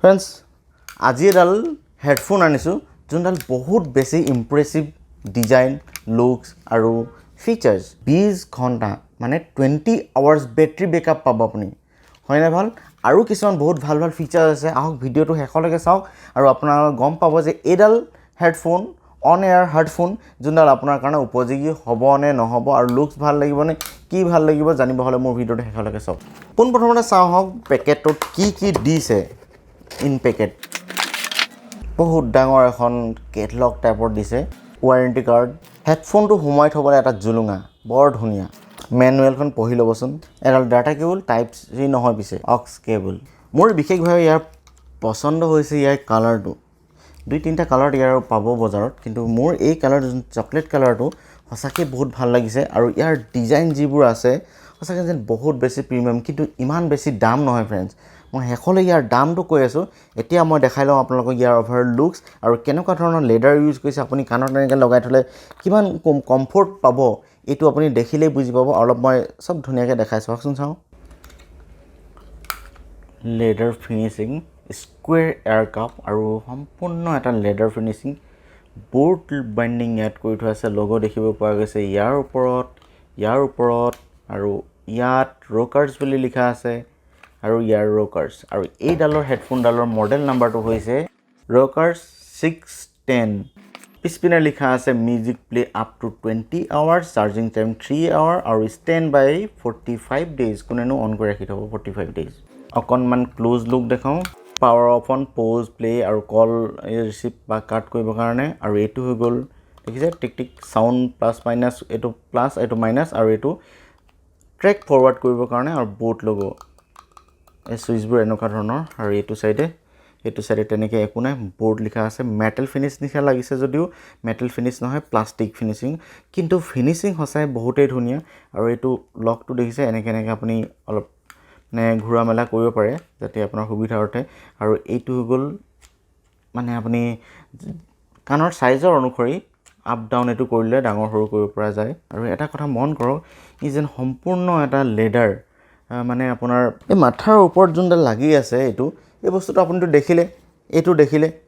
Friends আজি এডাল headphone আনিছোঁ যোনডাল বহুত বেছি ইম্প্ৰেছিভ ডিজাইন লুকছ আৰু ফিচাৰ্ছ 20 ঘণ্টা মানে 20 আৱাৰ্ছ বেটাৰী বেকআপ পাব আপুনি হয়নে ভাল আৰু কিছুমান বহুত ভাল ভাল ফিচাৰ্ছ আছে আহক ভিডিঅ'টো শেষলৈকে চাওক আৰু আপোনালোকে গম পাব যে এইডাল হেডফোন অন এয়াৰ হেডফোন যোনডাল আপোনাৰ কাৰণে উপযোগী হ'ব নে নহ'ব আৰু লুকছ ভাল লাগিব নে কি ভাল লাগিব জানিব হ'লে মোৰ ভিডিঅ'টো শেষলৈকে চাওক পোনপ্ৰথমতে চাওঁ হওক পেকেটটোত কি দিছে ইন পেকেট বহুত ডাঙৰ এখন কেটলগ টাইপৰ দিছে ৱাৰেণ্টি কাৰ্ড হেডফোনটো সোমাই থ'বলৈ এটা জুলুঙা বৰ ধুনীয়া মেনুৱেলখন পঢ়ি ল'বচোন এডাল ডাটা কেবল টাইপ চি নহয় পিছে অক্স কেবল মোৰ বিশেষভাৱে ইয়াৰ পচন্দ হৈছে ইয়াৰ কালাৰটো 2-3টা কালাৰ ইয়াৰ পাব বজাৰত কিন্তু মোৰ এই কালাৰ চকলেট কালাৰটো সঁচাকৈ বহুত ভাল লাগিছে আৰু ইয়াৰ ডিজাইন যিবোৰ আছে সঁচাকৈ যেন বহুত বেছি প্ৰিমিয়াম কিন্তু ইমান বেছি দাম নহয় ফ্ৰেণ্ডছ মই শেষলৈ ইয়াৰ দামটো কৈ আছোঁ এতিয়া মই দেখাই লওঁ আপোনালোকক ইয়াৰ অভাৰ লুকছ আৰু কেনেকুৱা ধৰণৰ লেডাৰ ইউজ কৰিছে আপুনি কাণত এনেকৈ লগাই থ'লে কিমান কমফৰ্ট পাব এইটো আপুনি দেখিলেই বুজি পাব অলপ মই চব ধুনীয়াকৈ দেখাই চাওকচোন চাওঁ leather finishing square air cup আৰু সম্পূৰ্ণ এটা লেডাৰ ফিনিচিং বোৰ্ড বাইণ্ডিং ইয়াত কৰি থোৱা আছে লগ' দেখিব পোৱা গৈছে ইয়াৰ ওপৰত আৰু ইয়াত ৰকাৰ্ছ বুলি লিখা আছে আৰু ইয়াৰ ৰকাৰ্ছ আৰু এইডালৰ হেডফোনডালৰ মডেল নাম্বাৰটো হৈছে ৰকাৰ্ছ 610 পিছপিনে লিখা আছে music play up to 20 hours charging time 3 hour আৰু ষ্টেণ্ড বাই 45 ডেইজ কোনেনো অন কৰি ৰাখি থ'ব 45 ডেইজ অকণমান ক্লোজ লুক দেখাওঁ power off on pause play আৰু কল ৰিচিভ বা কাট কৰিবৰ কাৰণে আৰু এইটো হৈ গ'ল দেখিছে টিক চাউণ্ড প্লাছ মাইনাছ এইটো প্লাছ এইটো মাইনাছ আৰু এইটো ট্ৰেক ফৰৱাৰ্ড কৰিবৰ কাৰণে আৰু বোট লগ' এই চুইচবোৰ এনেকুৱা ধৰণৰ আৰু এইটো চাইডে তেনেকৈ একো নাই ব'ৰ্ড লিখা আছে মেটেল ফিনিছ নিচিনা লাগিছে যদিও মেটেল ফিনিছ নহয় প্লাষ্টিক ফিনিচিং কিন্তু ফিনিচিং সঁচাই বহুতেই ধুনীয়া আৰু এইটো লকটো দেখিছে এনেকৈ আপুনি অলপ মানে ঘূৰা মেলা কৰিব পাৰে যাতে আপোনাৰ সুবিধাৰ্থে আৰু এইটো হৈ গ'ল মানে আপুনি কাণৰ চাইজৰ অনুসৰি আপ ডাউন এইটো কৰিলে ডাঙৰ সৰু কৰিব পৰা যায় আৰু এটা কথা মন কৰক ই যেন সম্পূৰ্ণ এটা লেডাৰ মানে আপোনাৰ এই মাথাৰ ওপৰত যোনডাল লাগি আছে এই বস্তুটো আপুনিতো দেখিলে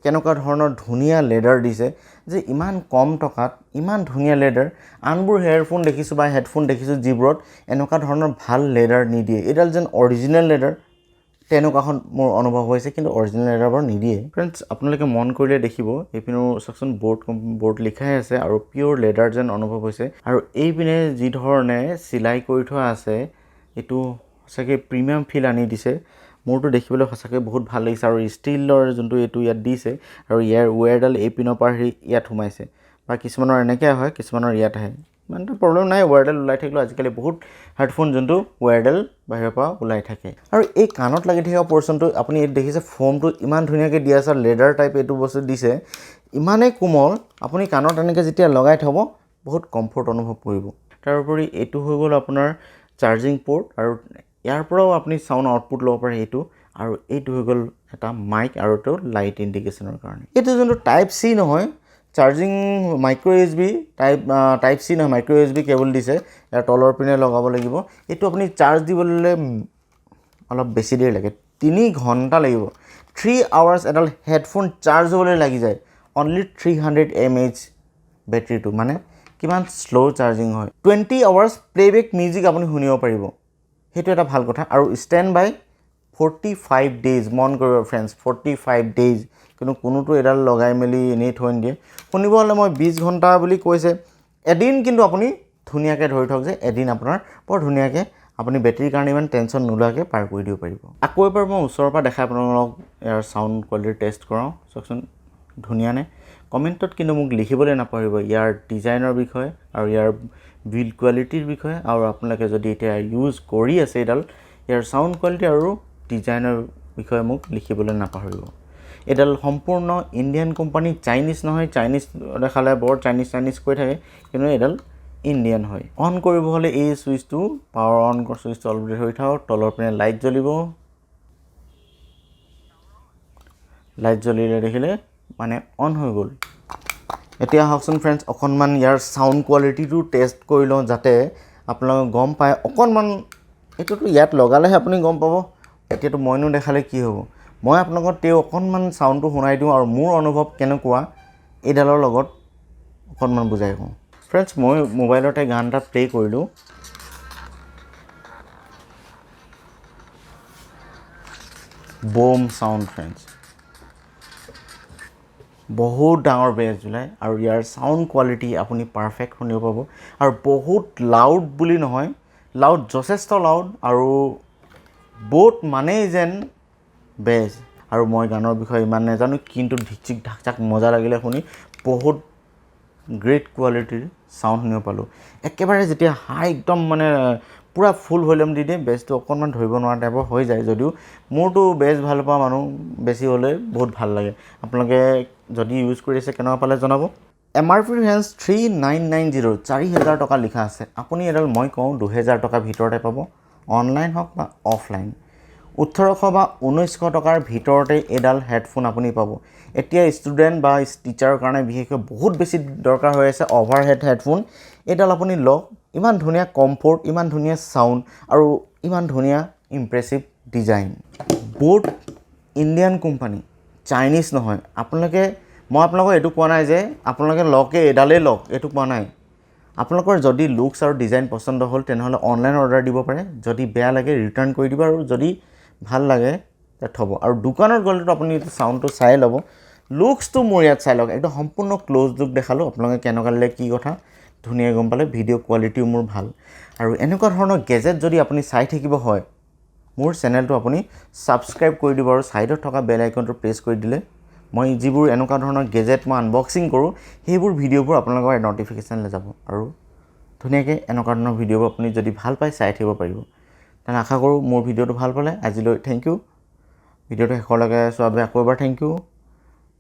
কেনেকুৱা ধৰণৰ ধুনীয়া লেডাৰ দিছে যে ইমান কম টকাত ইমান ধুনীয়া লেডাৰ আনবোৰ হেডফোন দেখিছোঁ বা হেডফোন দেখিছোঁ যিবোৰত এনেকুৱা ধৰণৰ ভাল লেডাৰ নিদিয়ে এইডাল যেন অৰিজিনেল লেডাৰ তেনেকুৱাখন মোৰ অনুভৱ হৈছে কিন্তু অৰিজিনেল লেডাৰ বাৰু নিদিয়ে ফ্ৰেণ্ডছ আপোনালোকে মন কৰিলে দেখিব এইপিনেও চাওকচোন ব'ৰ্ড লিখাই আছে আৰু পিয়'ৰ লেডাৰ যেন অনুভৱ হৈছে আৰু এইপিনে যি ধৰণে চিলাই কৰি থোৱা আছে এইটো সঁচাকৈ প্ৰিমিয়াম ফিল আনি দিছে মোৰতো দেখিবলৈ সঁচাকৈ বহুত ভাল লাগিছে আৰু ষ্টিলৰ যোনটো এইটো ইয়াত দিছে আৰু ইয়াৰ ৱেৰডাল এই পিনৰ পৰা ইয়াত সোমাইছে বা কিছুমানৰ এনেকৈ হয় কিছুমানৰ ইয়াত আহে ইমান এটা প্ৰব্লেম নাই ৱেৰডাল ওলাই থাকিলেও আজিকালি বহুত হেডফোন যোনটো ৱেৰডাল বাহিৰৰ পৰা ওলাই থাকে আৰু এই কাণত লাগি থকা পৰ্চনটো আপুনি ইয়াত দেখিছে ফোমটো ইমান ধুনীয়াকৈ দিয়া আছে লেডাৰ টাইপ এইটো বস্তু দিছে ইমানেই কোমল আপুনি কাণত এনেকৈ যেতিয়া লগাই থ'ব বহুত কমফৰ্ট অনুভৱ কৰিব তাৰোপৰি এইটো হৈ গ'ল আপোনাৰ চাৰ্জিং পৰ্ট আৰু ইয়াৰ পৰাও আপুনি চাউণ্ড আউটপুট ল'ব পাৰে এইটো আৰু এইটো হৈ গ'ল এটা মাইক আৰু এইটো লাইট ইণ্ডিকেশ্যনৰ কাৰণে এইটো যোনটো টাইপ চি নহয় charging micro' U S B type C নহয় micro' U S B cable দিছে ইয়াৰ তলৰ পিনে লগাব লাগিব এইটো আপুনি চাৰ্জ দিবলৈ অলপ বেছি দেৰি লাগে 3 ঘণ্টা লাগিব 3 আৱাৰ্ছ এডাল হেডফোন চাৰ্জ হ'বলৈ লাগি যায় অনলি 300 mAh বেটেৰীটো মানে কিমান শ্ল' চাৰ্জিং হয় 20 আৱাৰ্ছ প্লেবেক মিউজিক আপুনি শুনিব পাৰিব সেইটো এটা ভাল কথা আৰু ষ্টেণ্ড বাই 45 ডেইজ মন কৰিব ফ্ৰেণ্ডছ 45 ডেইজ কিন্তু কোনোতো এডাল লগাই মেলি এনেই থৈ নিদিয়ে শুনিব হ'লে মই 20 ঘণ্টা বুলি কৈছে এদিন কিন্তু আপুনি ধুনীয়াকৈ ধৰি থওক যে এদিন আপোনাৰ বৰ ধুনীয়াকৈ আপুনি বেটেৰীৰ কাৰণে ইমান টেনশ্যন নোলোৱাকৈ পাৰ কৰি দিব পাৰিব আকৌ এবাৰ মই ওচৰৰ পৰা দেখাই আপোনালোকক ইয়াৰ চাউণ্ড কোৱালিটি টেষ্ট কৰাওঁ চাওকচোন ধুনীয়া নে কমেণ্টত কিন্তু মোক লিখিবলৈ নাপাহৰিব ইয়াৰ ডিজাইনৰ বিষয়ে আৰু ইয়াৰ বিল্ড কোৱালিটিৰ বিষয়ে আৰু আপোনালোকে যদি এতিয়া ইউজ কৰি আছে ইয়াৰ চাউণ্ড কোৱালিটি আৰু ডিজাইনৰ বিষয়ে মোক লিখিবলৈ নাপাহৰিব এডাল সম্পূৰ্ণ ইণ্ডিয়ান কোম্পানী চাইনিজ নহয় চাইনিজ দেখালে বৰ চাইনিজ কৈ থাকে কিন্তু এডাল ইণ্ডিয়ান হয় অন কৰিব হ'লে এই চুইচটো পাৱাৰ অন চুইচটো অলৰেডি হৈ থাকক তলৰ পিনে লাইট জ্বলিলে দেখিলে মানে অন হৈ গ'ল এতিয়া আহকচোন ফ্ৰেণ্ডছ অকণমান ইয়াৰ চাউণ্ড কোৱালিটিটো টেষ্ট কৰি লওঁ যাতে আপোনালোকে গম পায় অকণমান এইটোতো ইয়াত লগালেহে আপুনি গম পাব এতিয়াতো মইনো দেখালে কি হ'ব মই আপোনালোকক তেওঁ অকণমান চাউণ্ডটো শুনাই দিওঁ আৰু মোৰ অনুভৱ কেনেকুৱা এইডালৰ লগত অকণমান বুজাই কওঁ। ফ্ৰেণ্ডছ, মই মোবাইলতে গান এটা প্লে' কৰিলোঁ। বম চাউণ্ড ফ্ৰেণ্ডছ, বহুত ডাঙৰ বেছ জুলাই আৰু ইয়াৰ চাউণ্ড কোৱালিটি আপুনি পাৰফেক্ট শুনিব পাব। আৰু বহুত লাউড বুলি নহয়, লাউড যথেষ্ট লাউড আৰু BoAt মানেই যেন বেছ। আৰু মই গানৰ বিষয়ে ইমান নাজানো, কিন্তু ঢিকচিক ঢাক ঢাক মজা লাগিলে শুনি। বহুত গ্ৰেট কোৱালিটিৰ চাউণ্ড শুনিব পালোঁ। একেবাৰে যেতিয়া হাই একদম মানে পূৰা ফুল ভলিউম দি দিয়ে, বেছটো অকণমান ধৰিব নোৱাৰা টাইপৰ হৈ যায়। যদিও মোৰতো বেছ ভাল পোৱা মানুহ বেছি হ'লে বহুত ভাল লাগে। আপোনালোকে যদি ইউজ কৰি আছে কেনেকুৱা পালে জনাব। MRP ৰেঞ্জ 3990, 4000 টকা লিখা আছে। আপুনি এডাল মই কওঁ 2000 টকাৰ ভিতৰতে পাব, অনলাইন হওক বা অফলাইন। 1800 বা 1900 টকাৰ ভিতৰতে এডাল হেডফোন আপুনি পাব। এতিয়া ষ্টুডেণ্ট বা টিচাৰৰ কাৰণে বিশেষকৈ বহুত বেছি দৰকাৰ হৈ আছে অভাৰহেড হেডফোন। এইডাল আপুনি লওক, ইমান ধুনীয়া কমফৰ্ট, ইমান ধুনীয়া চাউণ্ড আৰু ইমান ধুনীয়া impressive design. BoAt Indian company, Chinese নহয়। মই আপোনালোকক এইটো কোৱা নাই যে আপোনালোকে লওকে এডালেই লওক, এইটো কোৱা নাই। আপোনালোকৰ যদি লুকছ আৰু ডিজাইন পচন্দ হ'ল তেনেহ'লে অনলাইন অৰ্ডাৰ দিব পাৰে। যদি বেয়া লাগে ৰিটাৰ্ণ কৰি দিব, আৰু যদি ভাল লাগে থ'ব। আৰু দোকানত গ'লেতো আপুনি চাউণ্ডটো চাই ল'ব। লুকছটো মোৰ ইয়াত চাই লওক, একদম সম্পূৰ্ণ ক্ল'জ লুক দেখালোঁ। আপোনালোকে কেনেকুৱা লাগিলে কি কথা ধুনীয়াকৈ গম পালে। ভিডিঅ' কোৱালিটিও মোৰ ভাল। আৰু এনেকুৱা ধৰণৰ গেজেট যদি আপুনি চাই থাকিব হয়, মোৰ চেনেলটো আপুনি ছাবস্ক্ৰাইব কৰি দিব আৰু ছাইডত থকা বেল আইকনটো প্ৰেছ কৰি দিলে মই যিবোৰ এনেকুৱা ধৰণৰ গেজেট মই আনবক্সিং কৰোঁ, সেইবোৰ ভিডিঅ'বোৰ আপোনালোকৰ ন'টিফিকেশ্যনলৈ যাব। আৰু ধুনীয়াকৈ এনেকুৱা ধৰণৰ ভিডিঅ'বোৰ আপুনি যদি ভাল পায় চাই থাকিব পাৰিব। তেনে আশা কৰোঁ মোৰ ভিডিঅ'টো ভাল পালে। আজিলৈ থেংক ইউ। ভিডিঅ'টো শেষলৈকে চোৱাৰ বাবে আকৌ এবাৰ থেংক ইউ।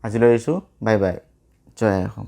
আজিলৈ এৰিছোঁ, বাই বাই, জয় অসম।